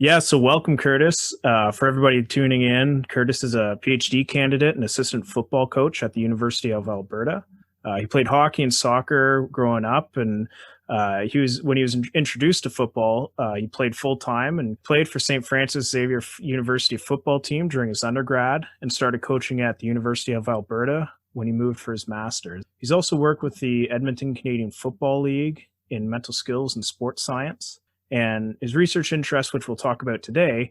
Yeah, so welcome, Kurtis. For everybody tuning in, Kurtis is a Ph.D. candidate and assistant football coach at the University of Alberta. He played hockey and soccer growing up, and when he was introduced to football, he played full time and played for St. Francis Xavier University football team during his undergrad, and started coaching at the University of Alberta when he moved for his master's. He's also worked with the Edmonton Canadian Football League in mental skills and sports science. And his research interests, which we'll talk about today,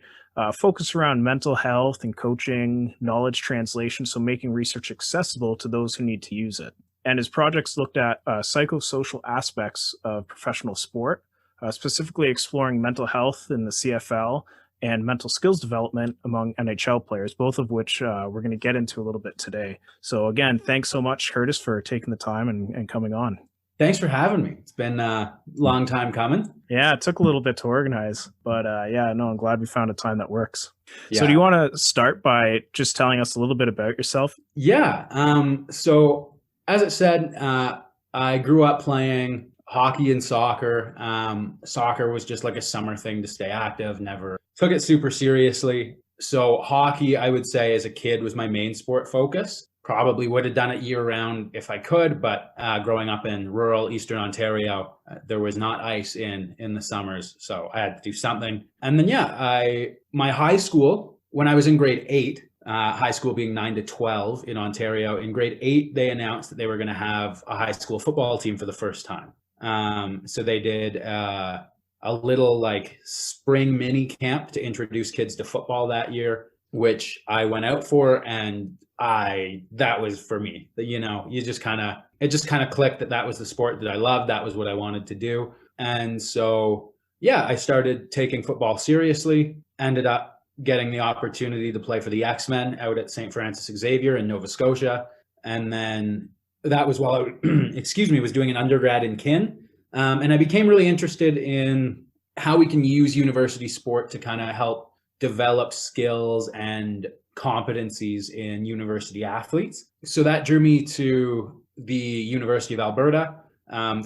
focus around mental health and coaching, knowledge translation, so making research accessible to those who need to use it. And his projects looked at psychosocial aspects of professional sport, specifically exploring mental health in the CFL and mental skills development among NHL players, both of which we're going to get into a little bit today. So again, thanks so much, Kurtis, for taking the time and coming on. Thanks for having me. It's been a long time coming. Yeah, it took a little bit to organize, but I'm glad we found a time that works. Yeah. So do you want to start by just telling us a little bit about yourself? Yeah. So as it said, I grew up playing hockey and soccer. Soccer was just like a summer thing to stay active, never took it super seriously. So hockey, I would say as a kid, was my main sport focus. Probably would have done it year round if I could, but growing up in rural Eastern Ontario, there was not ice in the summers, so I had to do something. And then my high school, when I was in grade 8, high school being 9 to 12 in Ontario, in grade 8 they announced that they were going to have a high school football team for the first time. So they did a little like spring mini camp to introduce kids to football that year, which I went out for, and that was for me. It just kind of clicked that was the sport that I loved. That was what I wanted to do. And so, I started taking football seriously, ended up getting the opportunity to play for the X-Men out at St. Francis Xavier in Nova Scotia. And then that was while I, was doing an undergrad in kin. And I became really interested in how we can use university sport to kind of help develop skills and competencies in university athletes. So that drew me to the University of Alberta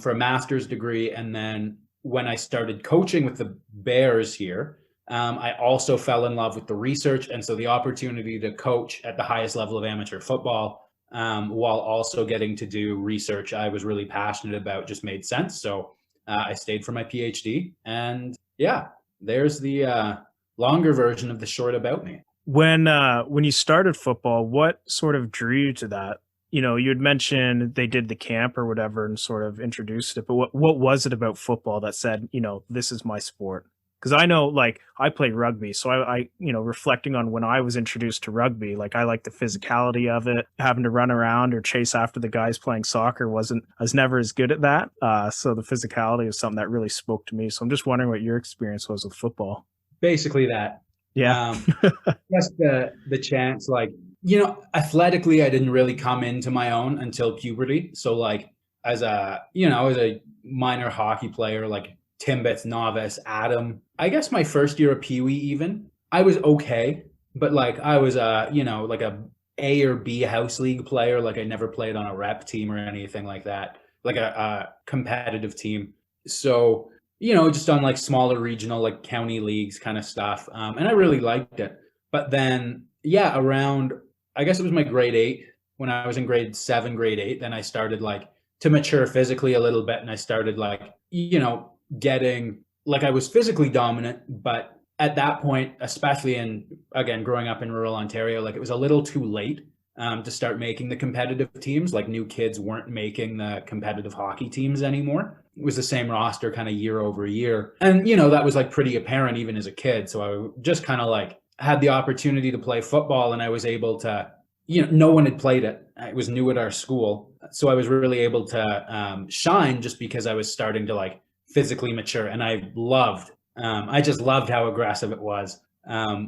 for a master's degree. And then when I started coaching with the Bears here, I also fell in love with the research. And so the opportunity to coach at the highest level of amateur football while also getting to do research I was really passionate about just made sense. So I stayed for my Ph.D. And there's the longer version of the short about me. When you started football, what sort of drew you to that? You had mentioned they did the camp or whatever and sort of introduced it, but what was it about football that said, this is my sport? Because I know, like, I played rugby, so I reflecting on when I was introduced to rugby, like, I like the physicality of it. Having to run around or chase after the guys playing soccer I was never as good at that. So the physicality is something that really spoke to me. So I'm just wondering what your experience was with football. Basically that. Yeah. Just the chance, like, athletically, I didn't really come into my own until puberty. So like as a minor hockey player, like Timbits, novice, Adam, I guess my first year of Pee Wee even, I was okay. But like I was like a A or B house league player. Like I never played on a rep team or anything like that, like a competitive team. So just on like smaller regional, like county leagues kind of stuff. And I really liked it. But then, around, I guess it was my grade 8, when I was in grade 7, grade 8, then I started like to mature physically a little bit. And I started like, getting, like I was physically dominant, but at that point, especially again, growing up in rural Ontario, like it was a little too late to start making the competitive teams. Like new kids weren't making the competitive hockey teams anymore. It was the same roster kind of year over year. And, that was like pretty apparent even as a kid. So I just kind of like had the opportunity to play football, and I was able to, no one had played it. It was new at our school. So I was really able to shine just because I was starting to like physically mature. And I just loved how aggressive it was,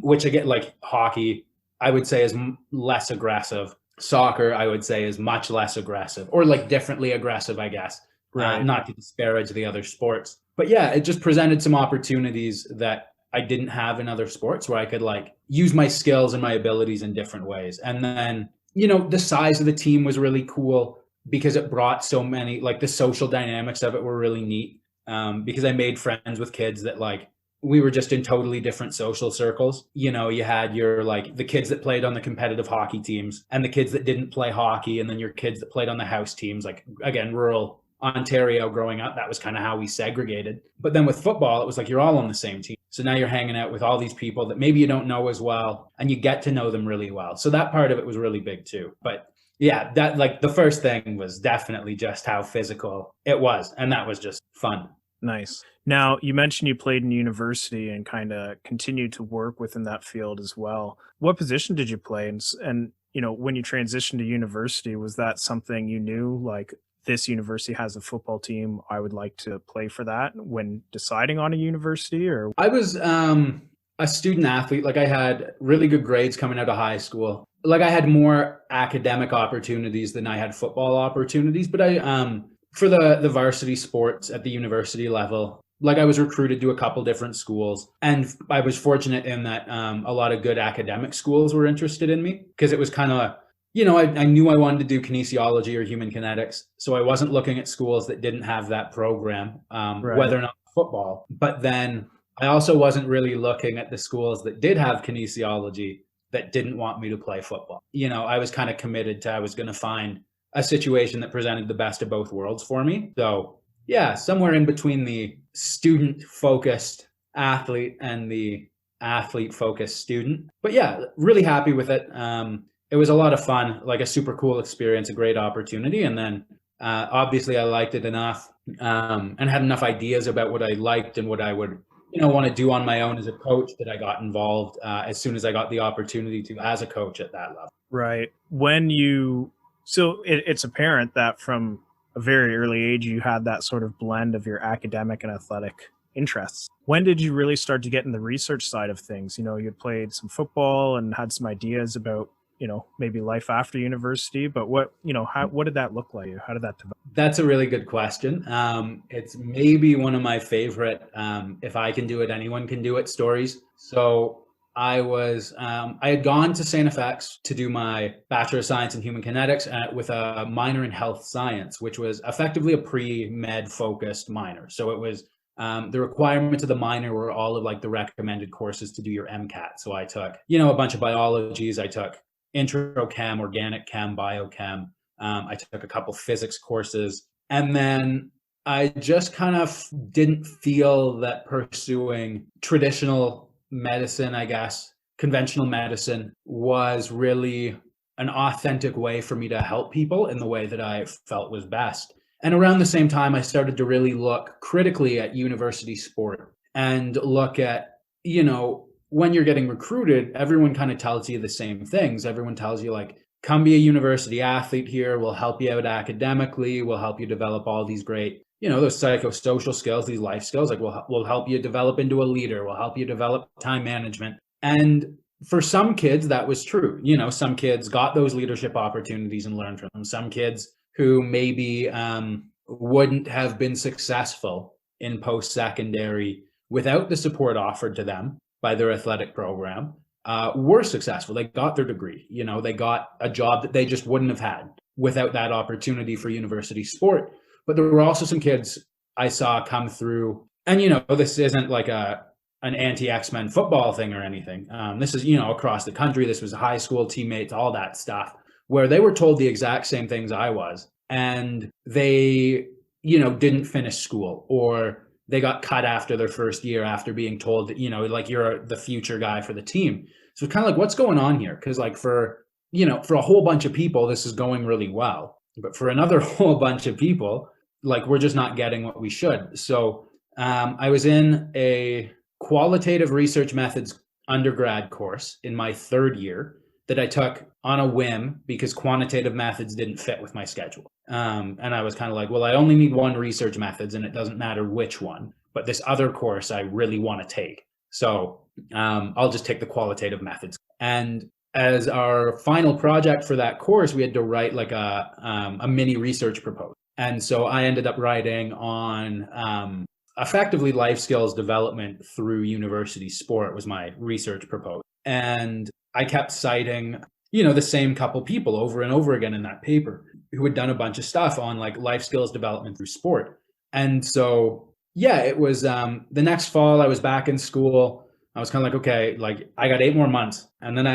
which I get, like hockey, I would say is less aggressive. Soccer, I would say, is much less aggressive, or like differently aggressive, I guess. Right. Not to disparage the other sports. But it just presented some opportunities that I didn't have in other sports, where I could like use my skills and my abilities in different ways. And then, the size of the team was really cool because it brought so many, like the social dynamics of it were really neat. Because I made friends with kids that like we were just in totally different social circles. You know, you had your like the kids that played on the competitive hockey teams and the kids that didn't play hockey, and then your kids that played on the house teams. Like, again, rural Ontario growing up, that was kind of how we segregated. But then with football, it was like you're all on the same team. So now you're hanging out with all these people that maybe you don't know as well, and you get to know them really well. So that part of it was really big too. But yeah, that like the first thing was definitely just how physical it was. And that was just fun. Nice. Now, you mentioned you played in university and kind of continued to work within that field as well. What position did you play? And, you know, when you transitioned to university, was that something you knew, like this university has a football team, I would like to play for that when deciding on a university? Or I was a student athlete. Like I had really good grades coming out of high school. Like I had more academic opportunities than I had football opportunities, but I for the varsity sports at the university level, like I was recruited to a couple different schools, and I was fortunate in that a lot of good academic schools were interested in me because it was kind of, you know, I knew I wanted to do kinesiology or human kinetics, so I wasn't looking at schools that didn't have that program, right. whether or not football. But then I also wasn't really looking at the schools that did have kinesiology that didn't want me to play football. You know, I was kind of committed to I was going to find a situation that presented the best of both worlds for me. So yeah, somewhere in between the student focused athlete and the athlete focused student. But yeah, really happy with it. It was a lot of fun, like a super cool experience, a great opportunity. And then obviously I liked it enough and had enough ideas about what I liked and what I would, you know, want to do on my own as a coach that I got involved as soon as I got the opportunity to as a coach at that level. Right. It's apparent that from a very early age, you had that sort of blend of your academic and athletic interests. When did you really start to get in the research side of things? You know, you played some football and had some ideas about, you know, maybe life after university, but what did that look like? How did that develop? That's a really good question. It's maybe one of my favorite, if I can do it, anyone can do it stories. So I had gone to St. FX to do my Bachelor of Science in Human Kinetics with a minor in Health Science, which was effectively a pre-med focused minor. So it was the requirements of the minor were all of like the recommended courses to do your MCAT. So I took, you know, a bunch of biologies. I took intro chem, organic chem, biochem. I took a couple physics courses, and then I just kind of didn't feel that pursuing traditional medicine, I guess, conventional medicine was really an authentic way for me to help people in the way that I felt was best. And around the same time, I started to really look critically at university sport and look at, you know, when you're getting recruited, everyone kind of tells you the same things. Everyone tells you like, come be a university athlete here. We'll help you out academically. We'll help you develop all these great, you know, those psychosocial skills, these life skills. Like we'll help you develop into a leader. We'll help you develop time management. And for some kids, that was true. You know, some kids got those leadership opportunities and learned from them. Some kids who maybe wouldn't have been successful in post-secondary without the support offered to them by their athletic program were successful. They got their degree. You know, they got a job that they just wouldn't have had without that opportunity for university sport. But there were also some kids I saw come through, and you know, this isn't like an anti-X-Men football thing or anything. This is, you know, across the country. This was high school teammates, all that stuff, where they were told the exact same things I was, and they, you know, didn't finish school, or they got cut after their first year after being told that, you know, like you're the future guy for the team. So it's kind of like, what's going on here? Because like for, you know, for a whole bunch of people, this is going really well. But for another whole bunch of people, like we're just not getting what we should. So I was in a qualitative research methods undergrad course in my third year that I took on a whim because quantitative methods didn't fit with my schedule. And I was kind of like, well, I only need one research methods and it doesn't matter which one, but this other course I really want to take. So I'll just take the qualitative methods. And as our final project for that course, we had to write like a mini research proposal. And so I ended up writing on effectively life skills development through university sport was my research proposal. And I kept citing, you know, the same couple people over and over again in that paper who had done a bunch of stuff on like life skills development through sport. And so Yeah, it was the next fall I was back in school. I was kind of like, okay, like I got 8 more months and then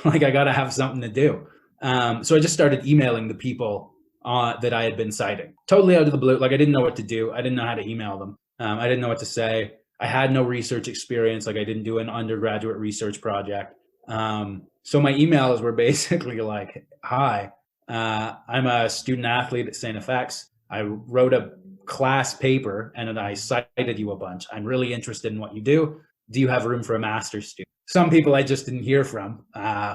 like I got to have something to do. So I just started emailing the people that I had been citing totally out of the blue. Like I didn't know what to do. I didn't know how to email them. I didn't know what to say. I had no research experience. Like I didn't do an undergraduate research project. So my emails were basically like, hi, I'm a student athlete at St. FX. I wrote a class paper and I cited you a bunch. I'm really interested in what you do. Do you have room for a master's student? Some people I just didn't hear from,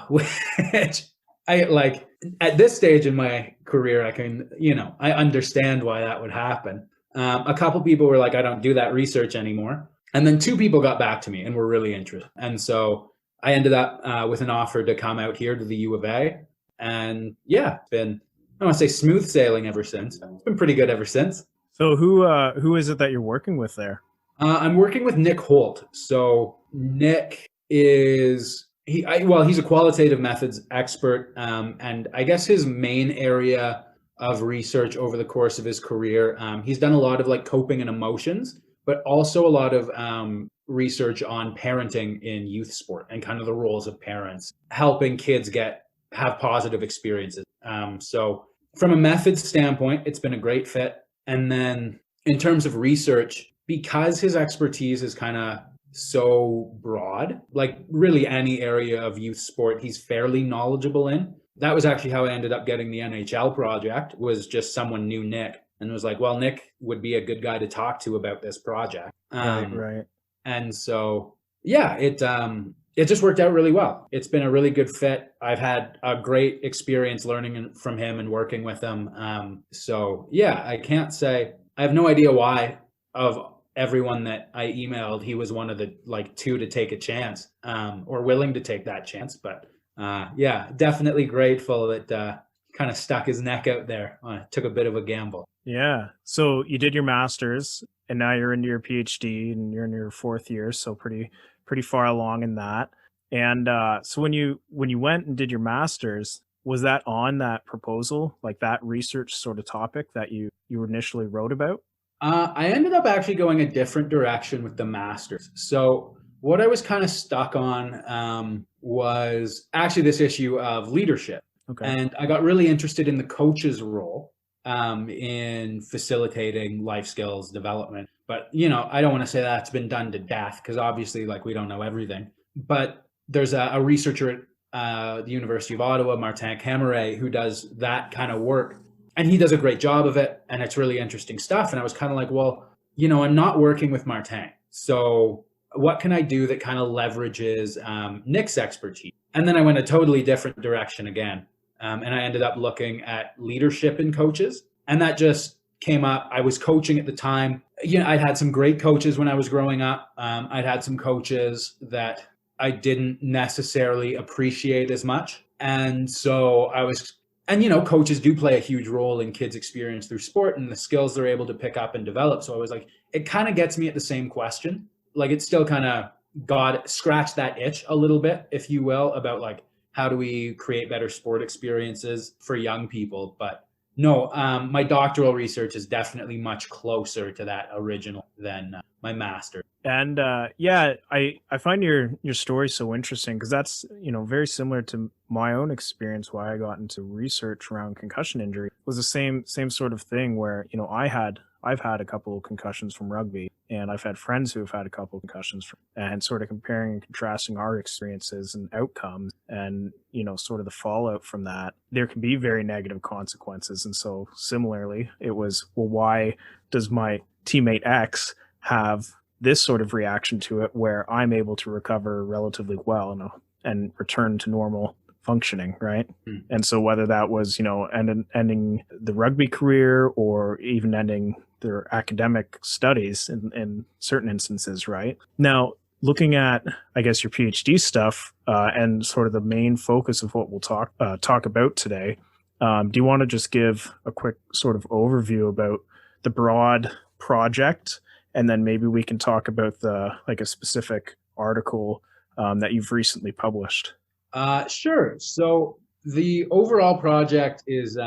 which I like at this stage in my career, I can, I understand why that would happen. A couple people were like, I don't do that research anymore. And then 2 people got back to me and were really interested. And so I ended up with an offer to come out here to the U of A. And yeah, it's been, I don't want to say smooth sailing ever since. It's been pretty good ever since. So who is it that you're working with there? I'm working with Nick Holt. So Nick is he's a qualitative methods expert, and I guess his main area of research over the course of his career, he's done a lot of like coping and emotions, but also a lot of research on parenting in youth sport and kind of the roles of parents, helping kids have positive experiences. So from a methods standpoint, it's been a great fit. And then in terms of research, because his expertise is kind of so broad, like really any area of youth sport, he's fairly knowledgeable in. That was actually how I ended up getting the NHL project, was just someone knew Nick and was like, well, Nick would be a good guy to talk to about this project. Right. And so, yeah, it just worked out really well. It's been a really good fit. I've had a great experience learning from him and working with him. So yeah, I can't say, I have no idea why of everyone that I emailed, he was one of the like 2 to take a chance, or willing to take that chance. But yeah, definitely grateful that kind of stuck his neck out there. Took a bit of a gamble. Yeah. So you did your master's and now you're into your PhD and you're in your 4th year, so pretty far along in that. And so when you went and did your master's, was that on that proposal, like that research sort of topic that you initially wrote about? I ended up actually going a different direction with the masters. So what I was kind of stuck on was actually this issue of leadership. Okay. And I got really interested in the coach's role in facilitating life skills development. But, I don't want to say that's been done to death because obviously like we don't know everything. But there's a researcher at the University of Ottawa, Martin Cameray, who does that kind of work. And he does a great job of it. And it's really interesting stuff. And I was kind of like, well, I'm not working with Martin. So what can I do that kind of leverages Nick's expertise? And then I went a totally different direction again. And I ended up looking at leadership in coaches. And that just came up. I was coaching at the time. I'd had some great coaches when I was growing up. I'd had some coaches that I didn't necessarily appreciate as much. And so coaches do play a huge role in kids' experience through sport and the skills they're able to pick up and develop. So I was like, it kind of gets me at the same question. Like it still kind of scratched that itch a little bit, if you will, about like, how do we create better sport experiences for young people? But no, my doctoral research is definitely much closer to that original than my master. And yeah, I find your story so interesting because that's very similar to my own experience. Why I got into research around concussion injury was the same sort of thing where I've had a couple of concussions from rugby, and I've had friends who have had a couple of concussions and sort of comparing and contrasting our experiences and outcomes, and sort of the fallout from that. There can be very negative consequences, and so similarly, it was, well, why does my teammate X have this sort of reaction to it where I'm able to recover relatively well and return to normal functioning, right? Mm. And so whether that was, ending the rugby career or even ending their academic studies in certain instances, right? Now, looking at, I guess, your PhD stuff and sort of the main focus of what we'll talk about today, do you want to just give a quick sort of overview about the broad project? And then maybe we can talk about a specific article that you've recently published. Sure. So the overall project is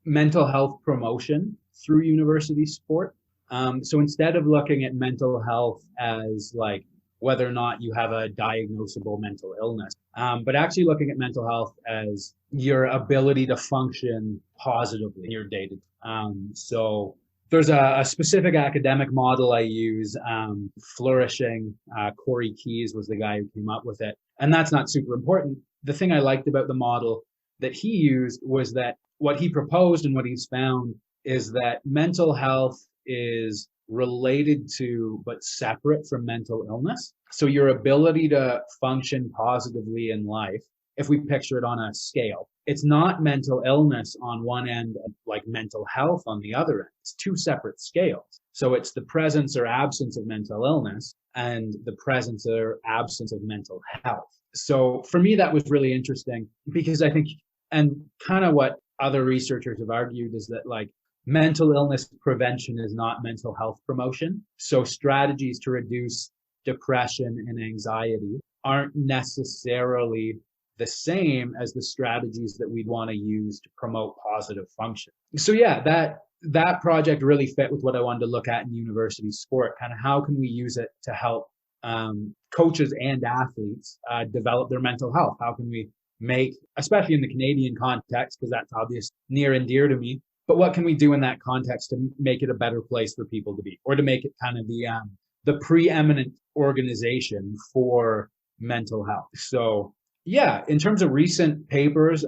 mental health promotion through university sport. So instead of looking at mental health as like whether or not you have a diagnosable mental illness, but actually looking at mental health as your ability to function positively in your day-to-day. So there's a specific academic model I use, Flourishing. Corey Keyes was the guy who came up with it. And that's not super important. The thing I liked about the model that he used was that what he proposed and what he's found is that mental health is related to but separate from mental illness. So your ability to function positively in life, if we picture it on a scale, it's not mental illness on one end, like mental health on the other end. It's two separate scales. So it's the presence or absence of mental illness and the presence or absence of mental health. So for me, that was really interesting because I think, and kind of what other researchers have argued is that like mental illness prevention is not mental health promotion. So strategies to reduce depression and anxiety aren't necessarily the same as the strategies that we'd want to use to promote positive function. So yeah, that project really fit with what I wanted to look at in university sport. Kind of how can we use it to help coaches and athletes develop their mental health? How can we make, especially in the Canadian context, because that's obvious, near and dear to me, but what can we do in that context to make it a better place for people to be, or to make it kind of the preeminent organization for mental health? So yeah, in terms of recent papers,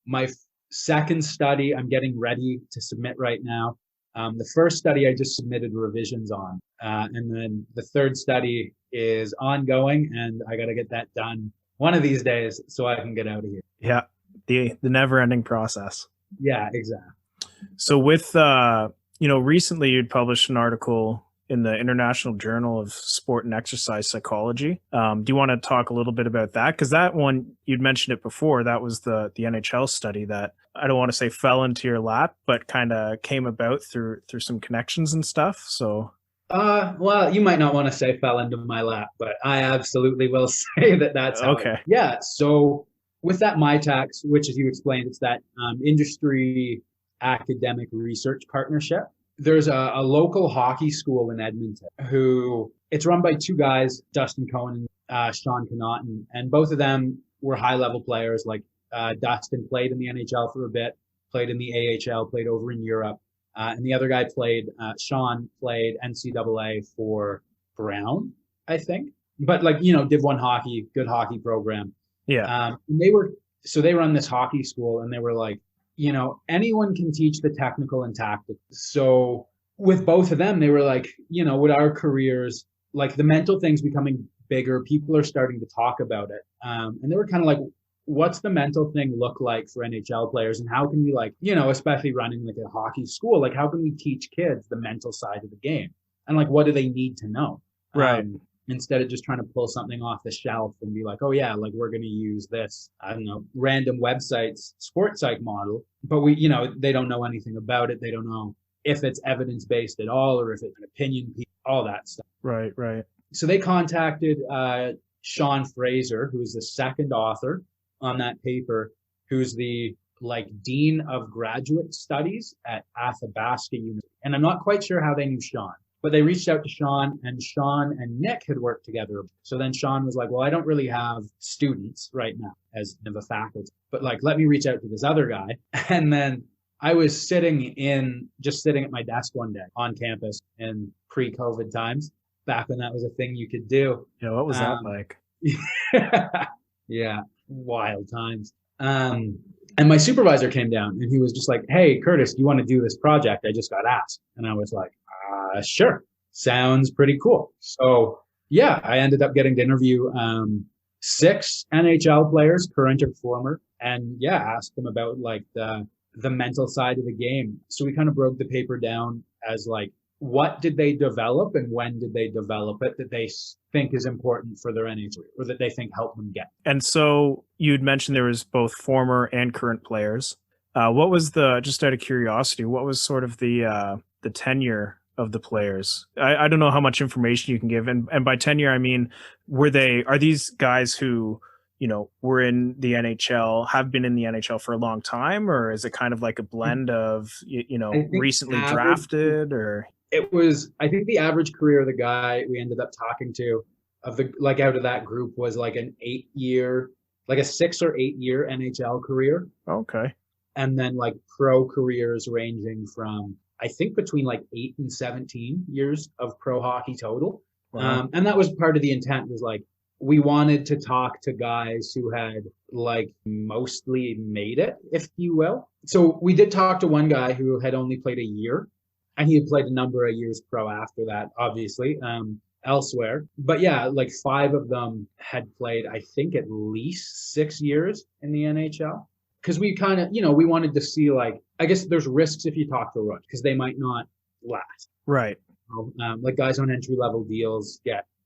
my second study I'm getting ready to submit right now. The first study I just submitted revisions on, and then the third study is ongoing, and I got to get that done one of these days so I can get out of here. Yeah, the never-ending process. Yeah, exactly. So with recently you'd published an article in the International Journal of Sport and Exercise Psychology. Do you want to talk a little bit about that? Because that one, you'd mentioned it before, that was the NHL study that I don't want to say fell into your lap, but kind of came about through some connections and stuff. So well, you might not want to say fell into my lap, but I absolutely will say that's how okay. Yeah, so with that Mitacs, which as you explained, it's that industry academic research partnership. There's a local hockey school in Edmonton who it's run by two guys, Dustin Cohen and Sean Connaughton, and both of them were high-level players. Like Dustin played in the NHL for a bit, played in the AHL, played over in Europe, and the other guy Sean played NCAA for Brown, I think. But like, Div 1 hockey, good hockey program. Yeah. And they run this hockey school, and they were like, anyone can teach the technical and tactical. So with both of them, they were like, with our careers, like the mental thing's becoming bigger. People are starting to talk about it. And they were kind of like, what's the mental thing look like for NHL players? And how can we especially running like a hockey school, like how can we teach kids the mental side of the game? And like, what do they need to know? Right. Instead of just trying to pull something off the shelf and be like, oh yeah, like we're going to use this, I don't know, random websites, sports psych model, but they don't know anything about it. They don't know if it's evidence-based at all, or if it's an opinion piece, all that stuff. Right. So they contacted Sean Fraser, who is the second author on that paper, who's the Dean of Graduate Studies at Athabasca University. And I'm not quite sure how they knew Sean. But they reached out to Sean and Nick had worked together. So then Sean was like, well, I don't really have students right now as of a faculty, but let me reach out to this other guy. And then I was sitting at my desk one day on campus in pre-COVID times, back when that was a thing you could do. Yeah, what was that like? Yeah, wild times. And my supervisor came down and he was just like, hey, Kurtis, do you want to do this project? I just got asked. And I was like, sure. Sounds pretty cool. So yeah, I ended up getting to interview 6 NHL players, current or former, and asked them about the mental side of the game. So we kind of broke the paper down as what did they develop and when did they develop it that they think is important for their NHL or that they think helped them get. And so you'd mentioned there was both former and current players. What was just out of curiosity, what was sort of the tenure of the players? I don't know how much information you can give. And by tenure, I mean, are these guys who, were in the NHL, have been in the NHL for a long time, or is it kind of like a blend of, recently drafted or? it was, I think the average career of the guy we ended up talking to out of that group was like an 8-year, like a 6 or 8-year NHL career. Okay. And then like pro careers ranging from, I think, between like 8 and 17 years of pro hockey total. Wow. And that was part of the intent, was like, we wanted to talk to guys who had like mostly made it, if you will. So we did talk to one guy who had only played a year, and he had played a number of years pro after that, obviously, elsewhere. But yeah, like 5 of them had played, I think, at least 6 years in the NHL. Because we kind of, we wanted to see, like, I guess there's risks if you talk to rookies, because they might not last. Right. Like guys on entry level deals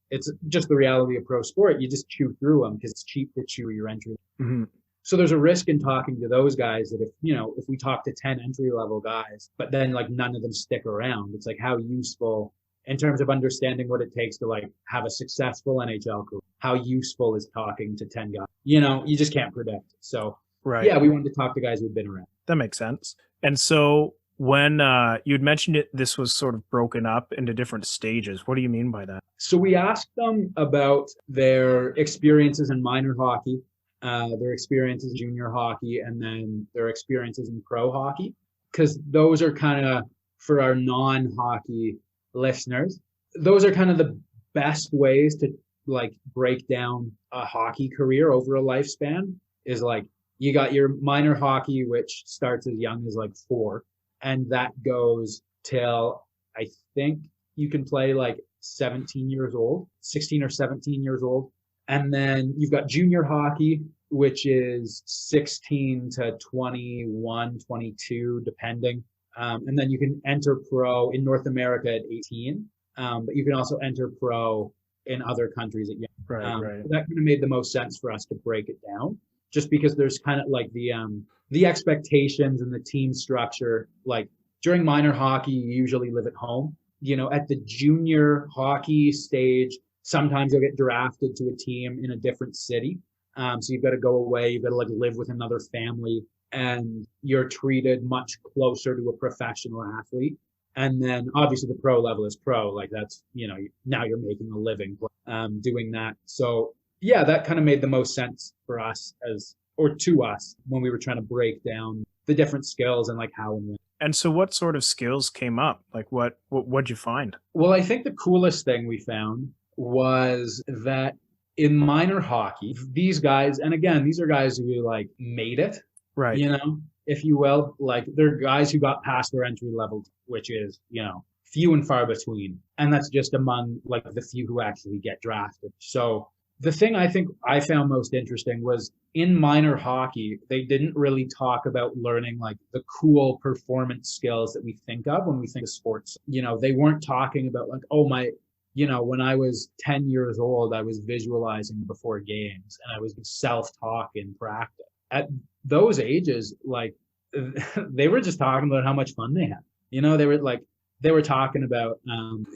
it's just the reality of pro sport. You just chew through them because it's cheap to chew your entry. Mm-hmm. So there's a risk in talking to those guys that if we talk to 10 entry level guys, but then like none of them stick around, it's like, how useful in terms of understanding what it takes to like have a successful NHL career, how useful is talking to 10 guys? You just can't predict. So right. Yeah, we wanted to talk to guys who've been around. That makes sense. And so when you'd mentioned it, this was sort of broken up into different stages. What do you mean by that? So we asked them about their experiences in minor hockey, their experiences in junior hockey, and then their experiences in pro hockey, because those are kind of, for our non-hockey listeners, those are kind of the best ways to like break down a hockey career over a lifespan. Is like, you got your minor hockey, which starts as young as like 4, and that goes till, I think, you can play like 17 years old, 16 or 17 years old. And then you've got junior hockey, which is 16 to 21, 22, depending. And then you can enter pro in North America at 18. But you can also enter pro in other countries at young. Right. So that kind of made the most sense for us to break it down, just because there's kind of like the expectations and the team structure. Like during minor hockey, you usually live at home. At the junior hockey stage, sometimes you'll get drafted to a team in a different city. So you've got to go away, you've got to like live with another family, and you're treated much closer to a professional athlete. And then obviously the pro level is pro, like that's, now you're making a living doing that. So yeah, that kind of made the most sense for us to us when we were trying to break down the different skills and like how and when. And so what sort of skills came up? Like what'd you find? Well, I think the coolest thing we found was that in minor hockey, these guys, and again, these are guys who like made it, right? If you will, like they're guys who got past their entry level, which is, few and far between. And that's just among like the few who actually get drafted. So the thing I think I found most interesting was in minor hockey, they didn't really talk about learning like the cool performance skills that we think of when we think of sports. They weren't talking about like, oh my, when I was 10 years old, I was visualizing before games and I was self-talk in practice. At those ages, like they were just talking about how much fun they had. They were talking about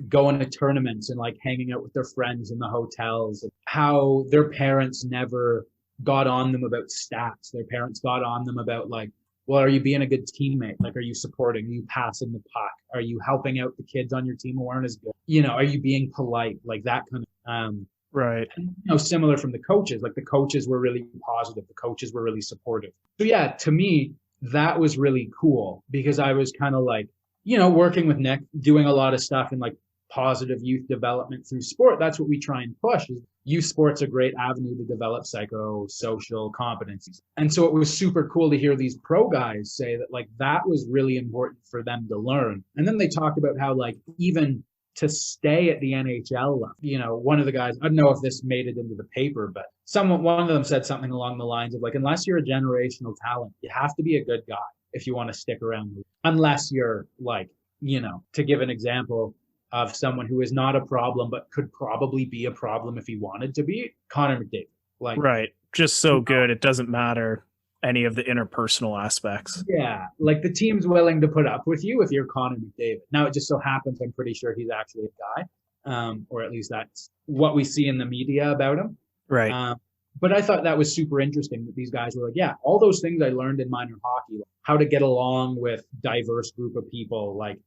going to tournaments and like hanging out with their friends in the hotels, how their parents never got on them about stats. Their parents got on them about like, well, are you being a good teammate? Like, are you supporting? Are you passing the puck? Are you helping out the kids on your team who aren't as good? Are you being polite? Like that kind of right. And, similar from the coaches. Like the coaches were really positive. The coaches were really supportive. So yeah, to me, that was really cool because I was kind of like, working with Nick, doing a lot of stuff in like positive youth development through sport. That's what we try and push. Is youth sport's a great avenue to develop psychosocial competencies. And so it was super cool to hear these pro guys say that like that was really important for them to learn. And then they talked about how like even to stay at the NHL level, one of the guys, I don't know if this made it into the paper, but one of them said something along the lines of like, unless you're a generational talent, you have to be a good guy if you want to stick around, unless you're like, to give an example of someone who is not a problem, but could probably be a problem if he wanted to be, Connor McDavid. Like, right. Just so good. It doesn't matter any of the interpersonal aspects. Yeah. Like the team's willing to put up with you if you're Connor McDavid. Now it just so happens, I'm pretty sure he's actually a guy, or at least that's what we see in the media about him. Right. But I thought that was super interesting that these guys were like, yeah, all those things I learned in minor hockey, like how to get along with diverse group of people, like,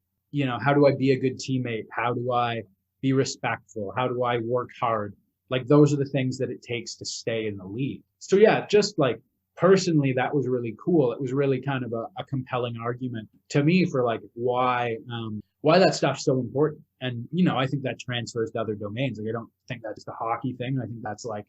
how do I be a good teammate? How do I be respectful? How do I work hard? Like those are the things that it takes to stay in the league. So yeah, just like personally, that was really cool. It was really kind of a compelling argument to me for like why that stuff's so important. And I think that transfers to other domains. Like I don't think that's a hockey thing. I think that's like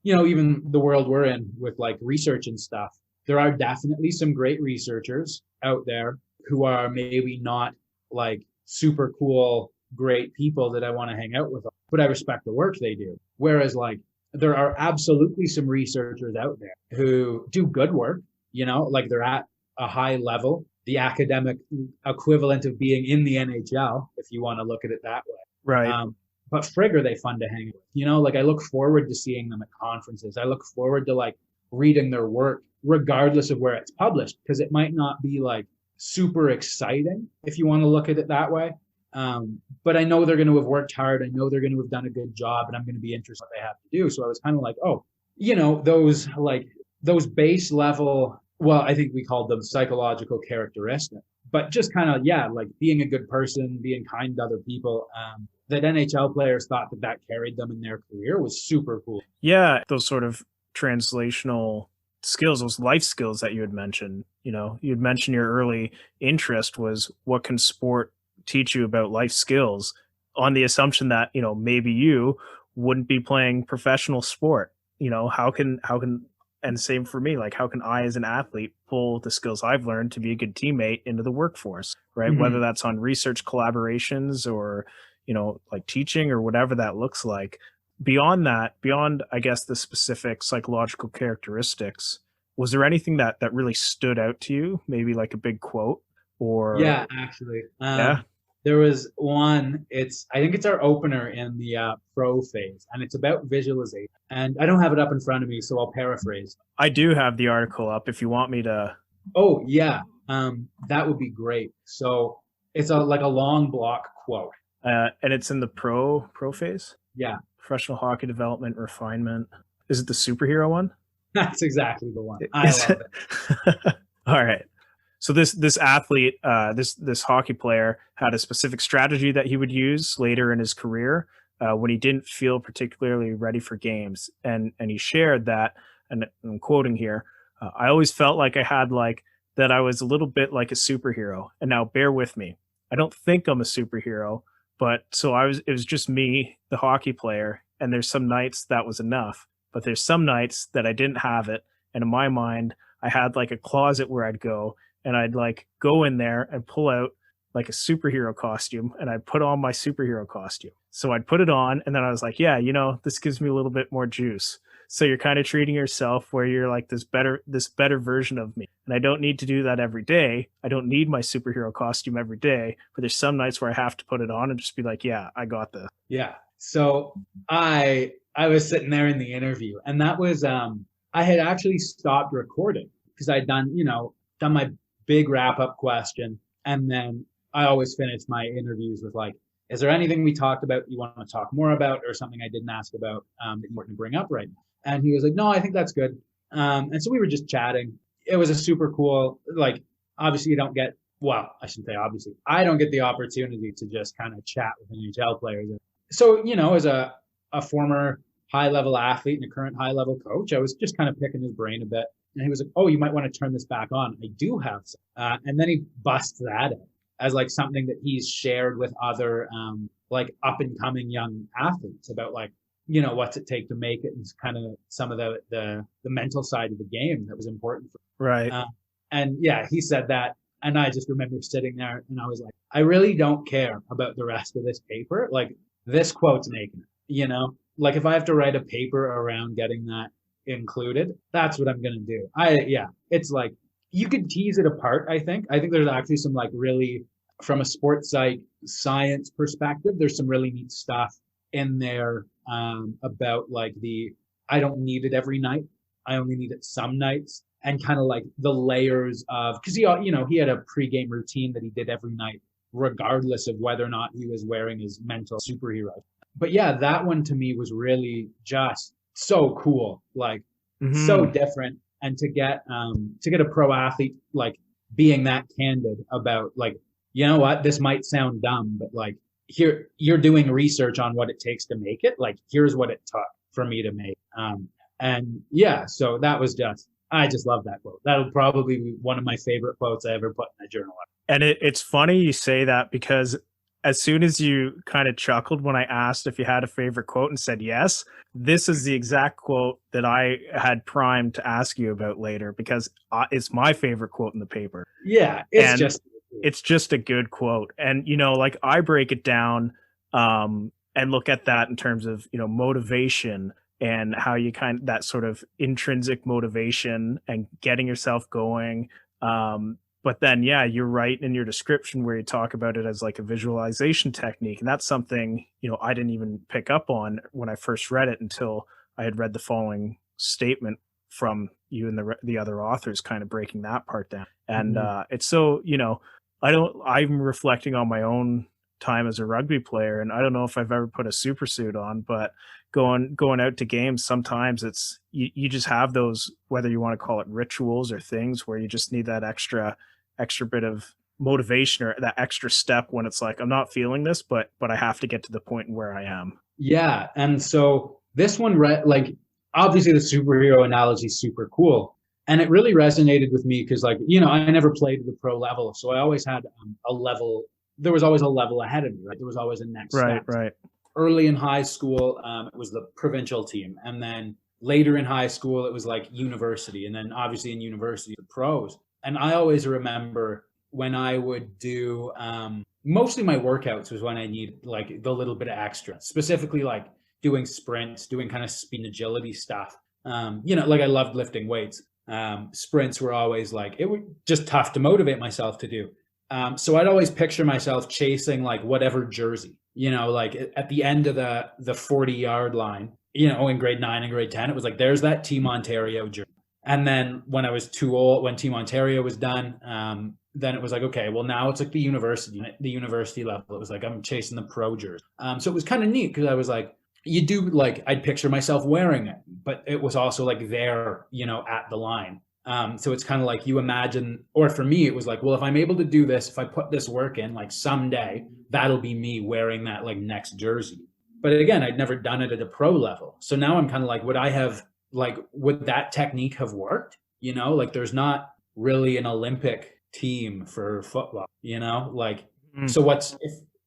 even the world we're in with like research and stuff. There are definitely some great researchers out there who are maybe not like super cool, great people that I want to hang out with, but I respect the work they do. Whereas like there are absolutely some researchers out there who do good work, like they're at a high level, the academic equivalent of being in the NHL, if you want to look at it that way. Right. But frig are they fun to hang with, like I look forward to seeing them at conferences. I look forward to like reading their work, regardless of where it's published, because it might not be like super exciting if you want to look at it that way. But I know they're going to have worked hard. I know they're going to have done a good job, and I'm going to be interested in what they have to do. So I was kind of like, those base level, well, I think we called them psychological characteristics, but just kind of, like being a good person, being kind to other people, that NHL players thought that carried them in their career was super cool. Yeah. Those sort of translational skills, those life skills that you had mentioned, you'd mentioned your early interest was what can sport teach you about life skills, on the assumption that, maybe you wouldn't be playing professional sport. How can, and same for me, like how can I as an athlete pull the skills I've learned to be a good teammate into the workforce, right? Mm-hmm. Whether that's on research collaborations or, like teaching or whatever that looks like. Beyond I guess the specific psychological characteristics, was there anything that really stood out to you? Maybe like a big quote or yeah, actually. Yeah. There was one, I think it's our opener in the pro phase, and it's about visualization. And I don't have it up in front of me, so I'll paraphrase. I do have the article up if you want me to. Oh, yeah. That would be great. So it's like a long block quote. And it's in the pro phase? Yeah. Professional hockey development refinement. Is it the superhero one? That's exactly the one. I love it. All right. So this athlete, this hockey player had a specific strategy that he would use later in his career when he didn't feel particularly ready for games. And he shared that, and I'm quoting here, I always felt like I had like that I was a little bit like a superhero. And now bear with me. I don't think I'm a superhero, but it was just me, the hockey player. And there's some nights that was enough, but there's some nights that I didn't have it. And in my mind, I had like a closet where I'd go, and I'd like go in there and pull out like a superhero costume, and I'd put on my superhero costume. So I'd put it on, and then I was like, yeah, this gives me a little bit more juice. So you're kind of treating yourself where you're like this better version of me. And I don't need to do that every day. I don't need my superhero costume every day, but there's some nights where I have to put it on and just be like, yeah, I got this. Yeah. So I was sitting there in the interview, and that was, I had actually stopped recording because I'd done my big wrap up question. And then I always finish my interviews with like, is there anything we talked about you want to talk more about, or something I didn't ask about that you want to bring up right now? And he was like, no, I think that's good. And so we were just chatting. It was a super cool, like, obviously you don't get, well, I shouldn't say obviously, I don't get the opportunity to just kind of chat with NHL players. So, as a former high level athlete and a current high level coach, I was just kind of picking his brain a bit. And he was like, oh, you might want to turn this back on. I do have some. And then he busts that out as like something that he's shared with other like up and coming young athletes about like, what's it take to make it, and kind of some of the mental side of the game that was important for him. Right. And yeah, he said that. And I just remember sitting there and I was like, I really don't care about the rest of this paper. Like this quote's making it, like if I have to write a paper around getting that included, that's what I'm going to do. It's like, you could tease it apart. I think there's actually some like really, from a sports psych science perspective, there's some really neat stuff in there about like I don't need it every night. I only need it some nights, and kind of like the layers of, because he had a pregame routine that he did every night, regardless of whether or not he was wearing his mental superhero. But yeah, that one to me was really just so cool, like so different. And to get a pro athlete like being that candid about like, you know what, this might sound dumb, but like, here, you're doing research on what it takes to make it. Like, here's what it took for me to make. And yeah, so that was just, I just love that quote. That'll probably be one of my favorite quotes I ever put in a journal. And it's funny you say that, because as soon as you kind of chuckled when I asked if you had a favorite quote and said yes, this is the exact quote that I had primed to ask you about later, because it's my favorite quote in the paper. Yeah, it's just a good quote. And, you know, like, I break it down and look at that in terms of, you know, motivation, and how you kind of, that sort of intrinsic motivation and getting yourself going. But then, yeah, you're right in your description where you talk about it as like a visualization technique. And that's something, you know, I didn't even pick up on when I first read it until I had read the following statement from you and the other authors, kind of breaking that part down. And it's so, you know, I'm reflecting on my own time as a rugby player, and I don't know if I've ever put a super suit on, but going out to games, sometimes it's you just have those, whether you want to call it rituals or things, where you just need that extra bit of motivation, or that extra step when it's like, I'm not feeling this, but I have to get to the point where I am. Yeah. And so this one, like, obviously the superhero analogy is super cool. And it really resonated with me because, like, you know, I never played at the pro level. So I always had a level, there was always a level ahead of me, right? There was always a next step. Right. Early in high school, it was the provincial team. And then later in high school, it was like university. And then obviously in university, the pros. And I always remember when I would do, mostly my workouts was when I need like the little bit of extra, specifically like doing sprints, doing kind of speed and agility stuff. You know, like, I loved lifting weights. Sprints were always like, it was just tough to motivate myself to do. So I'd always picture myself chasing like whatever jersey, you know, like at the end of the 40-yard line, you know, in grade 9 and grade 10, it was like, there's that Team Ontario jersey. And then when I was too old, when Team Ontario was done, then it was like, okay, well, now it's like the university level. It was like, I'm chasing the pro jersey. So it was kind of neat because I was like, you do, like, I'd picture myself wearing it, but it was also like there, you know, at the line. So it's kind of like you imagine, or for me, it was like, well, if I'm able to do this, if I put this work in, like someday that'll be me wearing that like next jersey. But again, I'd never done it at a pro level. So now I'm kind of like, would that technique have worked? You know, like, there's not really an Olympic team for football, you know, like, so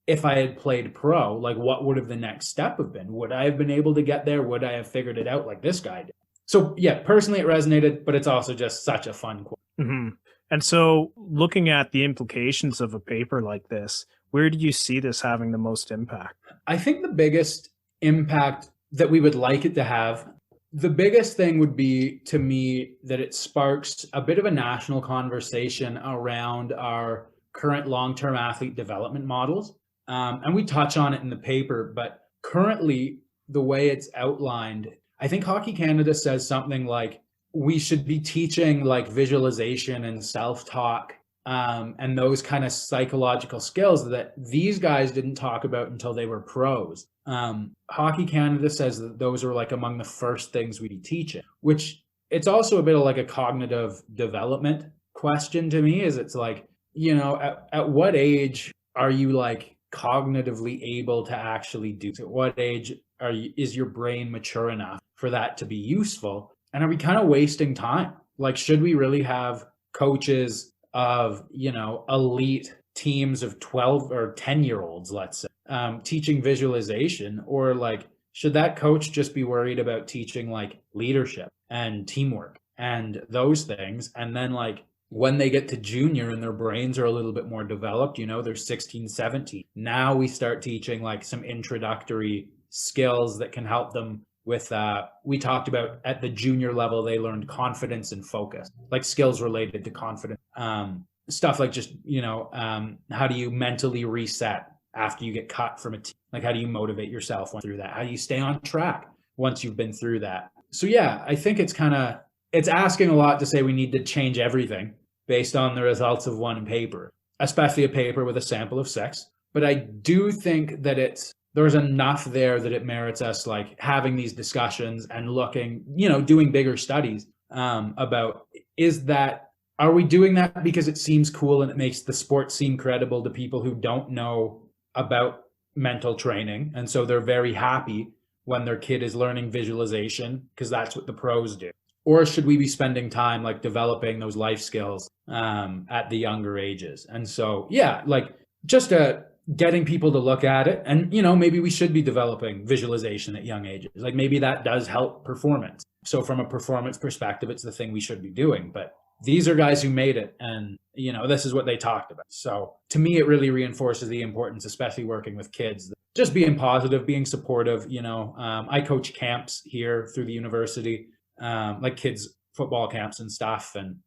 if I had played pro, like, what would have the next step have been? Would I have been able to get there? Would I have figured it out like this guy did? So yeah, personally it resonated, but it's also just such a fun quote. Mm-hmm. And so, looking at the implications of a paper like this, where do you see this having the most impact? I think the biggest impact that we would like it to have, the biggest thing would be, to me, that it sparks a bit of a national conversation around our current long-term athlete development models. And we touch on it in the paper, but currently the way it's outlined, I think Hockey Canada says something like, we should be teaching like visualization and self-talk and those kind of psychological skills that these guys didn't talk about until they were pros. Hockey Canada says that those are like among the first things we teach it, which it's also a bit of like a cognitive development question to me. Is it's like, you know, at what age are you like cognitively able to actually do? At what age is your brain mature enough for that to be useful? And are we kind of wasting time? Like, should we really have coaches of, you know, elite teams of 12 or 10-year-olds, let's say, teaching visualization? Or like, should that coach just be worried about teaching like leadership and teamwork and those things? And then like, when they get to junior and their brains are a little bit more developed, you know, they're 16, 17. Now we start teaching like some introductory skills that can help them with, we talked about at the junior level, they learned confidence and focus, like skills related to confidence, stuff like just, you know, how do you mentally reset after you get cut from a team? Like, how do you motivate yourself through that? How do you stay on track once you've been through that? So yeah, I think it's asking a lot to say we need to change everything based on the results of one paper, especially a paper with a sample of 6. But I do think that there's enough there that it merits us like having these discussions and looking, you know, doing bigger studies about, is that are we doing that because it seems cool and it makes the sport seem credible to people who don't know about mental training? And so they're very happy when their kid is learning visualization because that's what the pros do. Or should we be spending time like developing those life skills at the younger ages? And so, yeah, like just getting people to look at it. And, you know, maybe we should be developing visualization at young ages. Like maybe that does help performance. So from a performance perspective, it's the thing we should be doing. But these are guys who made it, and, you know, this is what they talked about. So to me, it really reinforces the importance, especially working with kids, just being positive, being supportive. You know, I coach camps here through the university, like kids football camps and stuff. And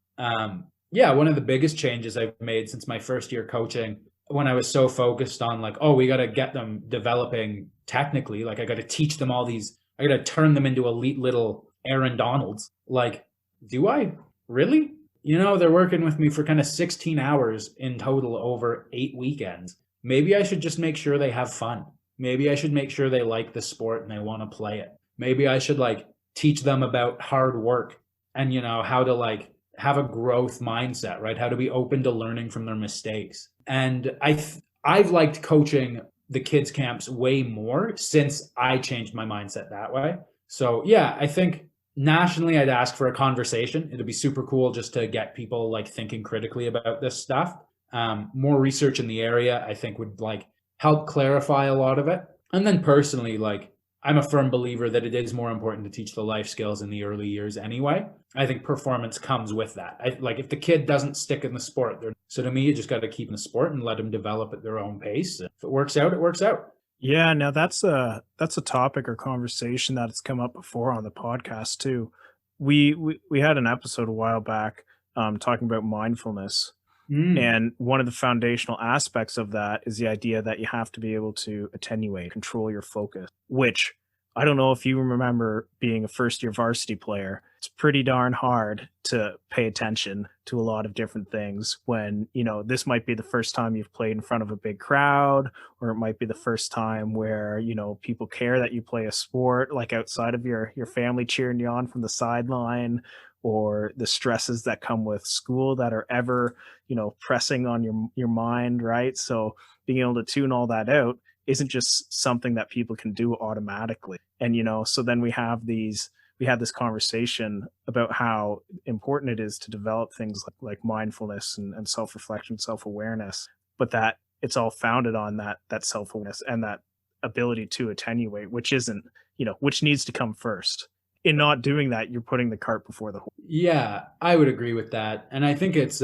yeah, one of the biggest changes I've made since my first year coaching, when I was so focused on like, oh, we got to get them developing technically, like I got to teach them all these, I got to turn them into elite little Aaron Donalds. Like, do I really? You know, they're working with me for kind of 16 hours in total over 8 weekends. Maybe I should just make sure they have fun. Maybe I should make sure they like the sport and they want to play it. Maybe I should like teach them about hard work and, you know, how to like have a growth mindset, right? How to be open to learning from their mistakes. And I've liked coaching the kids camps way more since I changed my mindset that way. So yeah, I think nationally I'd ask for a conversation. It'd be super cool just to get people like thinking critically about this stuff. More research in the area, I think, would like help clarify a lot of it. And then personally, like, I'm a firm believer that it is more important to teach the life skills in the early years anyway. I think performance comes with that. Like if the kid doesn't stick in the sport, so to me, you just got to keep in the sport and let them develop at their own pace. If it works out, it works out. Yeah, now that's a topic or conversation that has come up before on the podcast too. We had an episode a while back talking about mindfulness, Mm. and one of the foundational aspects of that is the idea that you have to be able to attenuate, control your focus, which I don't know if you remember being a first year varsity player. It's pretty darn hard to pay attention to a lot of different things when, you know, this might be the first time you've played in front of a big crowd, or it might be the first time where, you know, people care that you play a sport, like outside of your family cheering you on from the sideline, or the stresses that come with school that are ever, you know, pressing on your mind, right? So being able to tune all that out isn't just something that people can do automatically. And, you know, so then we had this conversation about how important it is to develop things like mindfulness and self-reflection, self-awareness, but that it's all founded on that self-awareness and that ability to attenuate, which isn't, you know, which needs to come first. In not doing that, you're putting the cart before the horse. Yeah, I would agree with that. And I think it's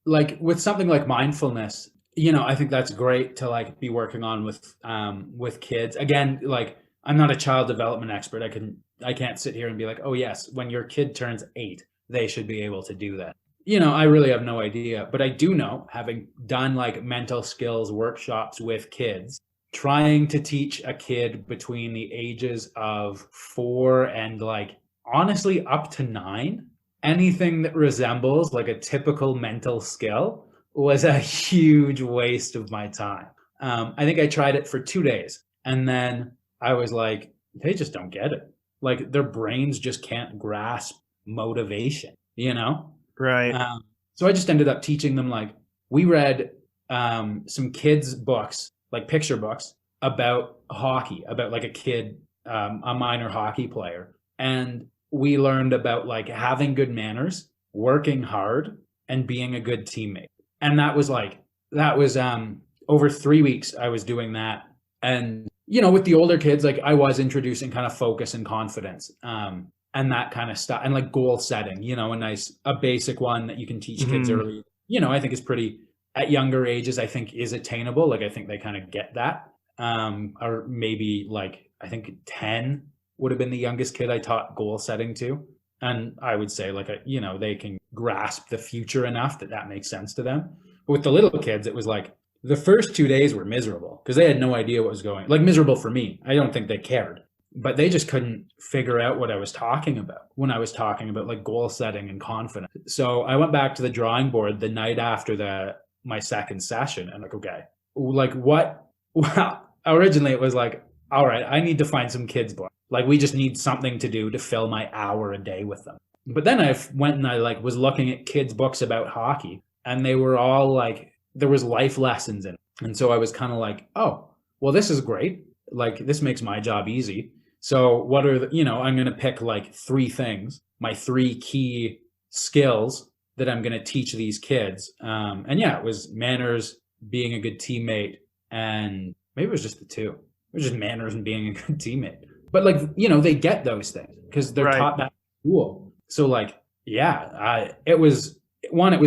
like with something like mindfulness, you know, I think that's great to like be working on with kids. Again, like I'm not a child development expert. I can't sit here and be like, "Oh yes, when your kid turns 8, they should be able to do that." You know, I really have no idea, but I do know, having done like mental skills workshops with kids, trying to teach a kid between the ages of 4 and like honestly up to 9 anything that resembles like a typical mental skill was a huge waste of my time. I think I tried it for 2 days and then I was like, they just don't get it. Like their brains just can't grasp motivation, you know? Right. So I just ended up teaching them, like, we read some kids' books, like picture books about hockey, about like a kid, a minor hockey player. And we learned about like having good manners, working hard, and being a good teammate. And that was over 3 weeks I was doing that. And, you know, with the older kids, like I was introducing kind of focus and confidence. And that kind of stuff, and like goal setting, you know, a basic one that you can teach kids early, you know, I think is pretty at younger ages, I think is attainable. Like, I think they kind of get that. Or maybe like, I think 10 would have been the youngest kid I taught goal setting to. And I would say like, you know, they can grasp the future enough that makes sense to them. But with the little kids, it was like the first 2 days were miserable because they had no idea what was going, like miserable for me. I don't think they cared. But they just couldn't figure out what I was talking about when I was talking about like goal setting and confidence. So I went back to the drawing board the night after my second session and like, okay, like what? Well, originally it was like, all right, I need to find some kids' books. Like we just need something to do to fill my hour a day with them. But then I went and I like was looking at kids' books about hockey, and they were all like there was life lessons in it. And so I was kind of like, oh, well, this is great. Like this makes my job easy. So what are the, I'm going to pick like three things, my three key skills that I'm going to teach these kids. And yeah, it was manners, being a good teammate, and maybe it was just the two. It was just manners and being a good teammate. But like, they get those things because they're Right. taught that in school. So like, yeah, it was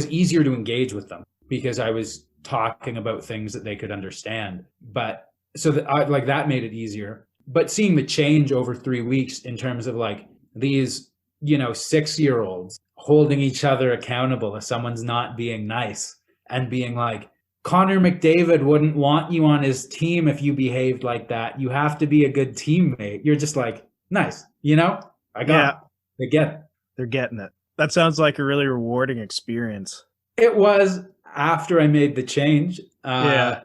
easier to engage with them because I was talking about things that they could understand. But so like that made it easier. But seeing the change over 3 weeks in terms of like these, 6-year-olds holding each other accountable if someone's not being nice and being like, Connor McDavid wouldn't want you on his team if you behaved like that. You have to be a good teammate. You're just like, nice, I got it. They get it. They're getting it. That sounds like a really rewarding experience. It was after I made the change. Yeah.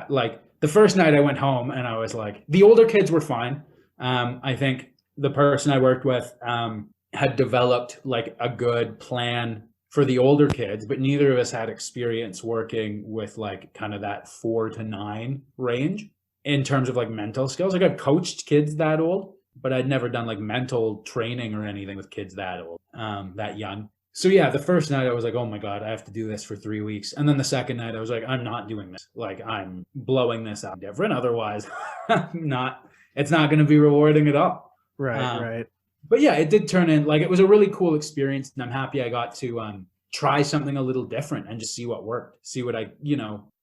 Like the first night I went home and I was like, the older kids were fine. I think the person I worked with had developed like a good plan for the older kids, but neither of us had experience working with like kind of that 4 to 9 range in terms of like mental skills. Like I've coached kids that old, but I'd never done like mental training or anything with kids that old, that young. So yeah, the first night I was like, oh my God, I have to do this for 3 weeks. And then the second night I was like, I'm not doing this. Like I'm blowing this out different. Otherwise, it's not going to be rewarding at all. Right. But yeah, it did turn in like it was a really cool experience. And I'm happy I got to try something a little different and just see what worked, see what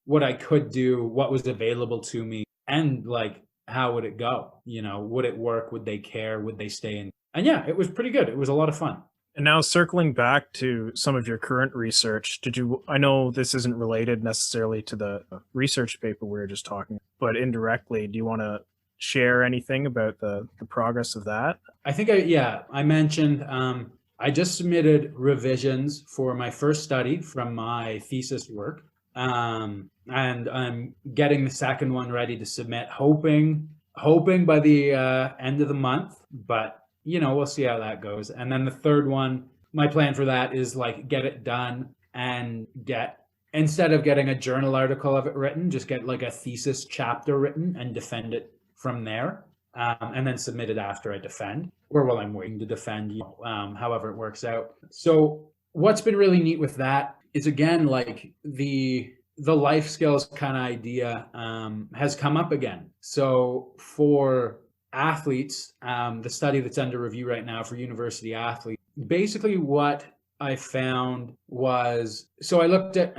what I could do, what was available to me, and like, how would it go? Would it work? Would they care? Would they stay in? And yeah, it was pretty good. It was a lot of fun. And now circling back to some of your current research, I know this isn't related necessarily to the research paper we were just talking, but indirectly, do you want to share anything about the progress of that? I think I mentioned, I just submitted revisions for my first study from my thesis work. And I'm getting the second one ready to submit, hoping by the end of the month, but we'll see how that goes. And then the third one, my plan for that is like get it done and instead of getting a journal article of it written, just get like a thesis chapter written and defend it from there. And then submit it after I defend, or while I'm waiting to defend, however it works out. So what's been really neat with that is, again, like the life skills kind of idea has come up again. So for athletes, the study that's under review right now for university athletes, basically what I found was, so I looked at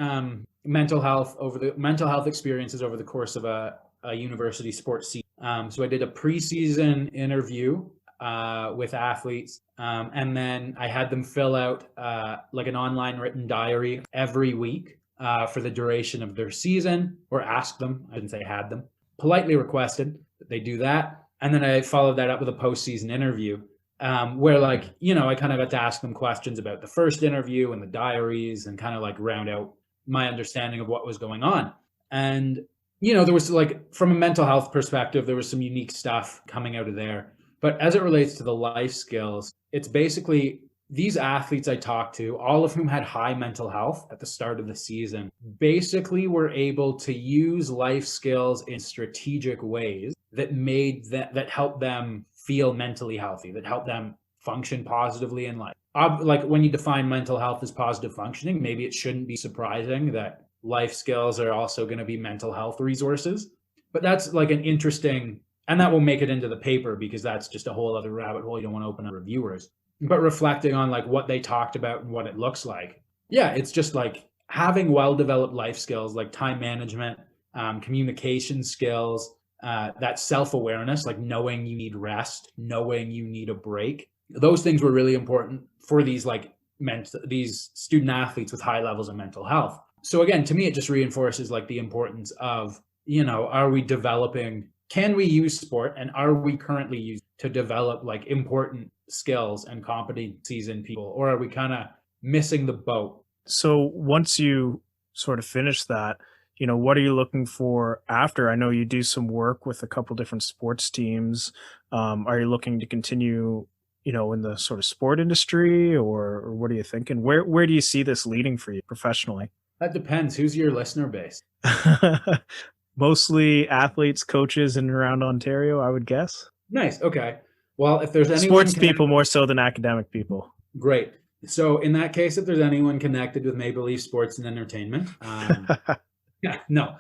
mental health experiences over the course of a university sports season. So I did a preseason interview with athletes, and then I had them fill out like an online written diary every week for the duration of their season, or asked them, I didn't say had them, politely requested that they do that. And then I followed that up with a postseason interview where like, I kind of got to ask them questions about the first interview and the diaries and kind of like round out my understanding of what was going on. And there was like, from a mental health perspective, there was some unique stuff coming out of there. But as it relates to the life skills, it's basically these athletes I talked to, all of whom had high mental health at the start of the season, basically were able to use life skills in strategic ways that helped them feel mentally healthy, that helped them function positively in life. Like when you define mental health as positive functioning, maybe it shouldn't be surprising that life skills are also going to be mental health resources. But that's like an interesting, and that will make it into the paper because that's just a whole other rabbit hole you don't want to open up reviewers. But reflecting on like what they talked about and what it looks like. Yeah, it's just like having well-developed life skills like time management, communication skills, that self-awareness, like knowing you need rest, knowing you need a break. Those things were really important for these like these student athletes with high levels of mental health. So again, to me, it just reinforces like the importance of, are we developing, can we use sport, and are we currently used to develop like important skills and competencies in people, or are we kind of missing the boat? So once you sort of finish that, what are you looking for after? I know you do some work with a couple different sports teams. Are you looking to continue in the sort of sport industry, or what are you thinking? Where do you see this leading for you professionally? That depends. Who's your listener base? Mostly athletes, coaches in and around Ontario, I would guess. Nice. Okay. Well, if there's anyone Sports connected, people more so than academic people. great. So in that case, if there's anyone connected with Maple Leaf Sports and Entertainment, yeah, no.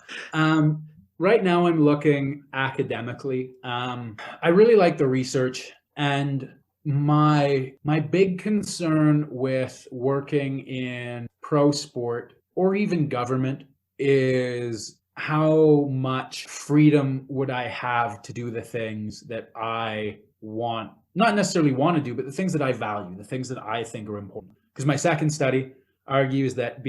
Right now, I'm looking academically. I really like the research, and my big concern with working in pro sport or even government is how much freedom would I have to do the things that I want, not necessarily want to do, but the things that I value, the things that I think are important. Because my second study argues that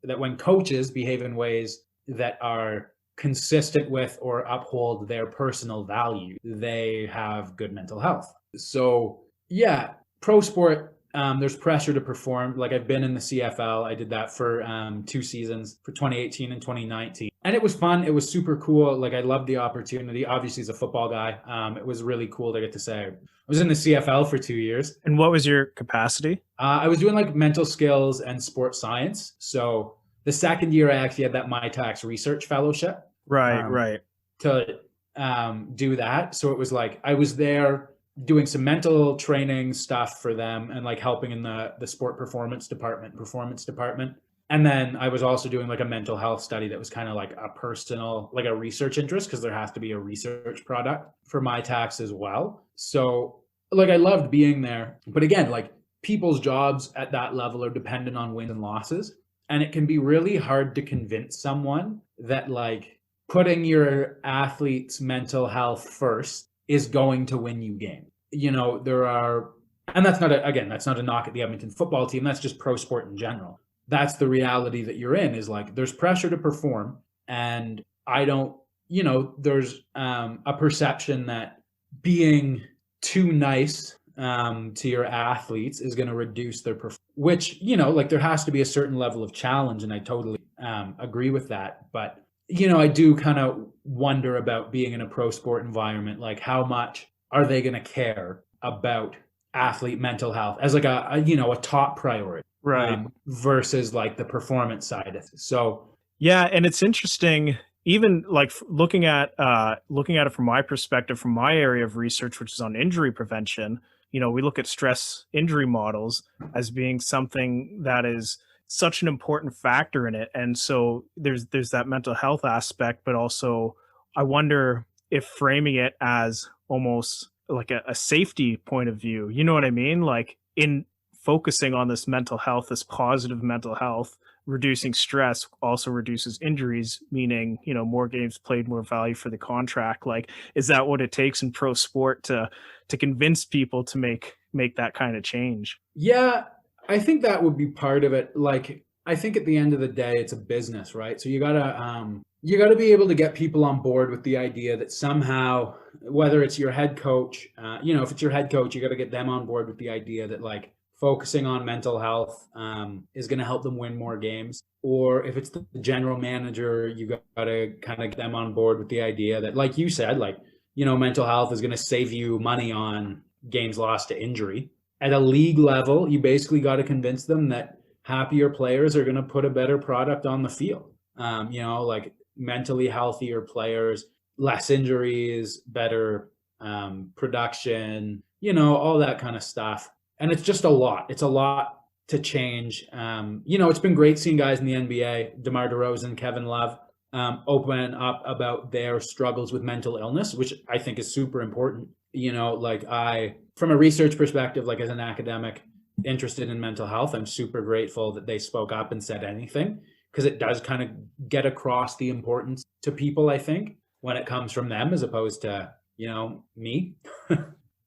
when coaches behave in ways that are consistent with or uphold their personal value, they have good mental health. So yeah, pro sport, there's pressure to perform. Like I've been in the CFL. I did that for 2 seasons, for 2018 and 2019. And it was fun. It was super cool. Like I loved the opportunity. Obviously, as a football guy, it was really cool to get to say I was in the CFL for 2 years. And what was your capacity? I was doing like mental skills and sports science. So the second year, I actually had that Mitacs research fellowship. Right. To do that. So it was like I was there doing some mental training stuff for them and like helping in the sport performance department. And then I was also doing like a mental health study that was kind of like a personal, like a research interest, because there has to be a research product for Mitacs as well. So like I loved being there. But again, like people's jobs at that level are dependent on wins and losses. And it can be really hard to convince someone that like putting your athlete's mental health first is going to win you game. And that's not a knock at the Edmonton football team. That's just pro sport in general. That's the reality that you're in, is like there's pressure to perform. And there's a perception that being too nice to your athletes is going to reduce their performance, which, like there has to be a certain level of challenge. And I totally agree with that. But, I do kind of wonder about being in a pro sport environment, like how much are they going to care about athlete mental health as like a top priority, Right. Versus like the performance side of it. So yeah, and it's interesting, even like looking at it from my perspective, from my area of research, which is on injury prevention. We look at stress injury models as being something that is such an important factor in it. And so there's that mental health aspect, but also I wonder if framing it as almost like a safety point of view, you know what I mean? Like in focusing on this mental health, this positive mental health, reducing stress also reduces injuries, meaning, more games played, more value for the contract. Like, is that what it takes in pro sport to convince people to make that kind of change? Yeah, I think that would be part of it. Like, I think at the end of the day, it's a business, right? So you gotta be able to get people on board with the idea that somehow, whether it's your head coach, if it's your head coach, you got to get them on board with the idea that like focusing on mental health is going to help them win more games. Or if it's the general manager, you got to kind of get them on board with the idea that, like you said, like, mental health is going to save you money on games lost to injury. At a league level, you basically got to convince them that happier players are going to put a better product on the field. Like mentally healthier players, less injuries, better production, all that kind of stuff. And it's just a lot. It's a lot to change. It's been great seeing guys in the NBA, DeMar DeRozan, Kevin Love, open up about their struggles with mental illness, which I think is super important. From a research perspective, like as an academic interested in mental health, I'm super grateful that they spoke up and said anything, because it does kind of get across the importance to people, I think, when it comes from them as opposed to, me.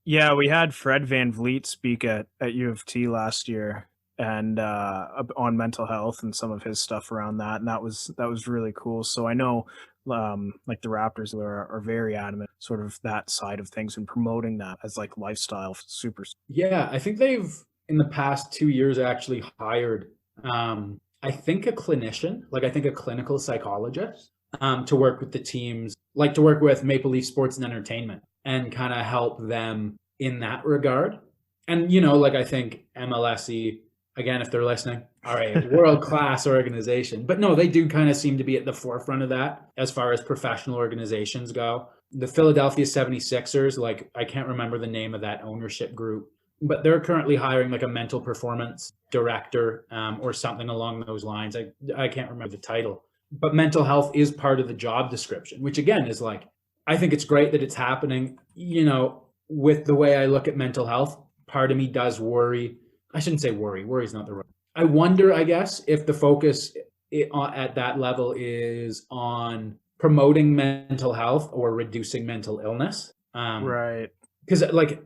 Yeah, we had Fred Van Vliet speak at U of T last year, and on mental health and some of his stuff around that, and that was really cool. So I know like the Raptors are very adamant sort of that side of things and promoting that as like lifestyle super. Yeah, I think they've in the past 2 years actually hired I think a clinician, like I think a clinical psychologist, to work with the teams, like to work with Maple Leaf Sports and Entertainment and kind of help them in that regard. And, you know, like I think MLSE, again, if they're listening, are a world-class organization. But no, they do kind of seem to be at the forefront of that as far as professional organizations go. The Philadelphia 76ers, like I can't remember the name of that ownership group, but they're currently hiring like a mental performance director or something along those lines. I can't remember the title. But mental health is part of the job description, which again is like, I think it's great that it's happening. You know, with the way I look at mental health, part of me does worry. I shouldn't say worry. Worry is not the right. I wonder, I guess, if the focus at that level is on promoting mental health or reducing mental illness. Right. Because like,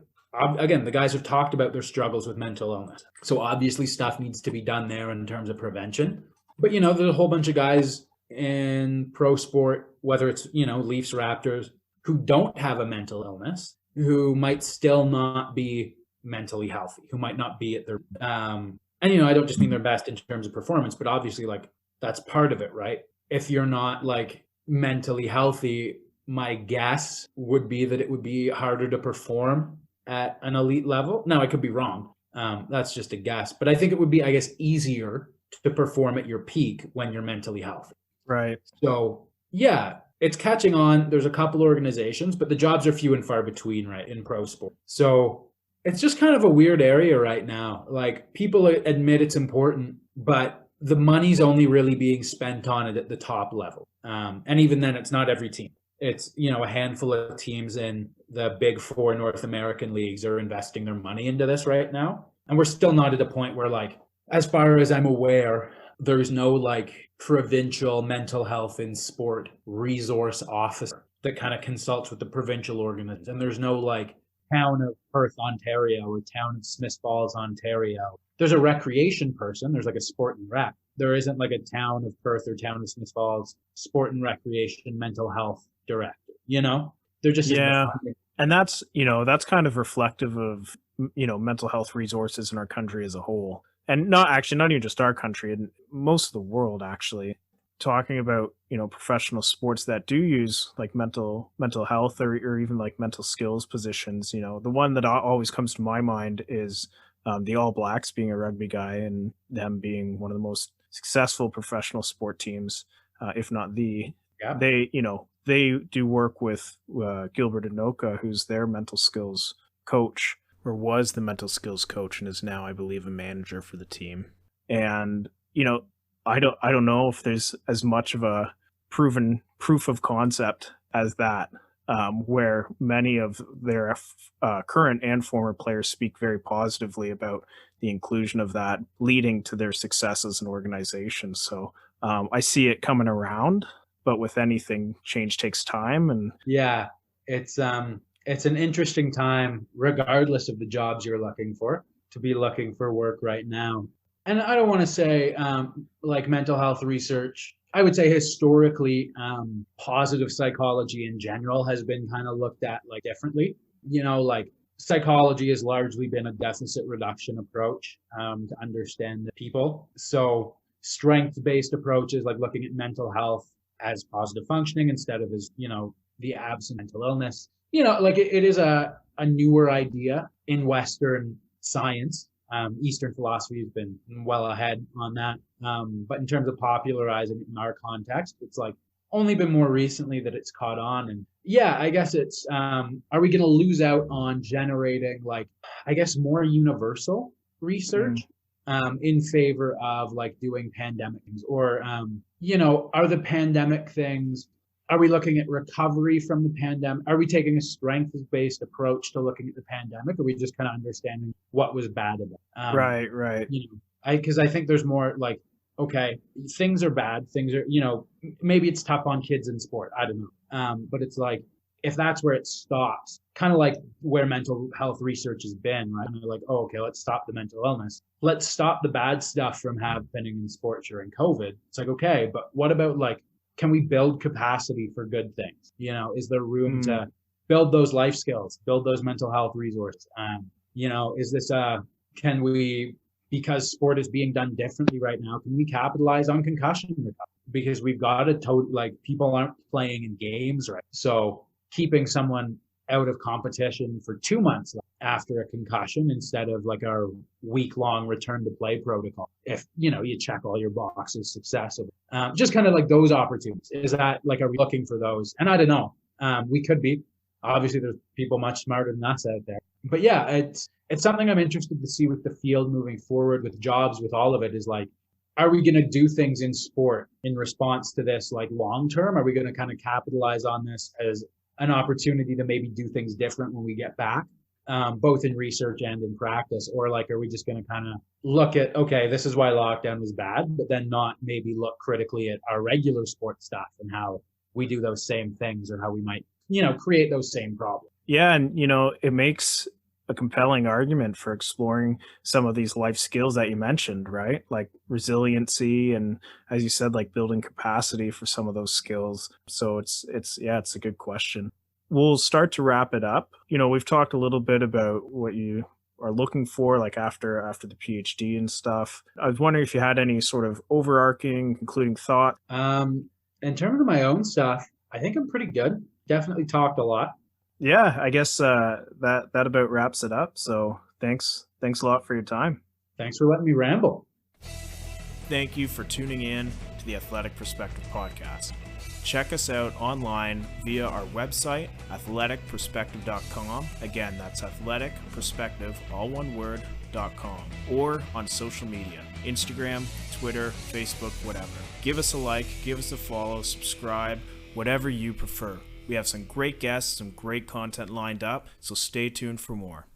again, the guys have talked about their struggles with mental illness. So obviously stuff needs to be done there in terms of prevention. But, you know, there's a whole bunch of guys in pro sport, whether it's, you know, Leafs, Raptors, who don't have a mental illness, who might still not be mentally healthy, who might not be at their, and, you know, I don't just mean their best in terms of performance, but obviously like that's part of it, right? If you're not like mentally healthy, my guess would be that it would be harder to perform at an elite level. Now, I could be wrong. That's just a guess, but I think it would be, I guess, easier to perform at your peak when you're mentally healthy. Right. So yeah, it's catching on. There's a couple organizations, but the jobs are few and far between, right, in pro sport. So it's just kind of a weird area right now. Like people admit it's important, but the money's only really being spent on it at the top level. And even then, it's not every team. It's, you know, a handful of teams in the big four North American leagues are investing their money into this right now. And we're still not at a point where, like, as far as I'm aware, there's no like provincial mental health in sport resource officer that kind of consults with the provincial organizations. And there's no like town of Perth, Ontario or town of Smith Falls, Ontario. There's a recreation person. There's like a sport and rec. There isn't like a town of Perth or town of Smith Falls sport and recreation mental health director, you know? They're just, yeah. And that's, you know, that's kind of reflective of, you know, mental health resources in our country as a whole. And not even just our country, and most of the world, actually. Talking about, you know, professional sports that do use like mental health or even like mental skills positions. You know, the one that always comes to my mind is the All Blacks, being a rugby guy, and them being one of the most successful professional sport teams, if not the. Yeah. They, you know, they do work with Gilbert Anoka, who's their mental skills coach, or was the mental skills coach, and is now, I believe, a manager for the team. And, you know, I don't know if there's as much of a proven proof of concept as that, where many of their current and former players speak very positively about the inclusion of that, leading to their success as an organization. So I see it coming around, but with anything, change takes time. And yeah, it's an interesting time, regardless of the jobs you're looking for, to be looking for work right now. And I don't want to say like mental health research. I would say historically, positive psychology in general has been kind of looked at like differently. You know, like psychology has largely been a deficit reduction approach to understand the people. So strength-based approaches like looking at mental health as positive functioning instead of as, you know, the absent mental illness. You know, like it is a newer idea in Western science. Eastern philosophy has been well ahead on that. But in terms of popularizing it in our context, it's like only been more recently that it's caught on. And yeah, I guess it's, are we going to lose out on generating like, I guess, more universal research in favor of like doing pandemic things? Or, you know, are the pandemic things, are we looking at recovery from the pandemic? Are we taking a strengths-based approach to looking at the pandemic? Or are we just kind of understanding what was bad about it? Right. You know, because I think there's more like, okay, things are bad. Things are, you know, maybe it's tough on kids in sport. I don't know. But it's like, if that's where it stops, kind of like where mental health research has been, right? And they're like, oh, okay, let's stop the mental illness. Let's stop the bad stuff from happening in sport during COVID. It's like, okay, but what about like, can we build capacity for good things? You know, is there room to build those life skills, build those mental health resources? You know, is this can we, because sport is being done differently right now, can we capitalize on concussion recovery? Because we've got like people aren't playing in games, right? So keeping someone out of competition for 2 months after a concussion instead of like our week-long return to play protocol. If, you check all your boxes successfully. Just kind of like those opportunities. Is that like, are we looking for those? And I don't know. We could be. Obviously, there's people much smarter than us out there. But yeah, it's something I'm interested to see with the field moving forward, with jobs, with all of it, is like, are we going to do things in sport in response to this, like long term? Are we going to kind of capitalize on this as an opportunity to maybe do things different when we get back, both in research and in practice? Or like, are we just going to kind of look at, okay, this is why lockdown was bad, but then not maybe look critically at our regular sports stuff and how we do those same things, or how we might, create those same problems? Yeah. And, it makes a compelling argument for exploring some of these life skills that you mentioned, right? Like resiliency and, as you said, like building capacity for some of those skills. So it's a good question. We'll start to wrap it up. We've talked a little bit about what you are looking for, like after the PhD and stuff. I was wondering if you had any sort of overarching concluding thought. In terms of my own stuff, I think I'm pretty good. Definitely talked a lot. Yeah, I guess that about wraps it up. So thanks a lot for your time. Thanks for letting me ramble. Thank you for tuning in to the Athletic Perspective podcast. Check us out online via our website, athleticperspective.com. Again, that's athleticperspective, all one word, .com, or on social media, Instagram, Twitter, Facebook, whatever. Give us a like, give us a follow, subscribe, whatever you prefer. We have some great guests, some great content lined up, so stay tuned for more.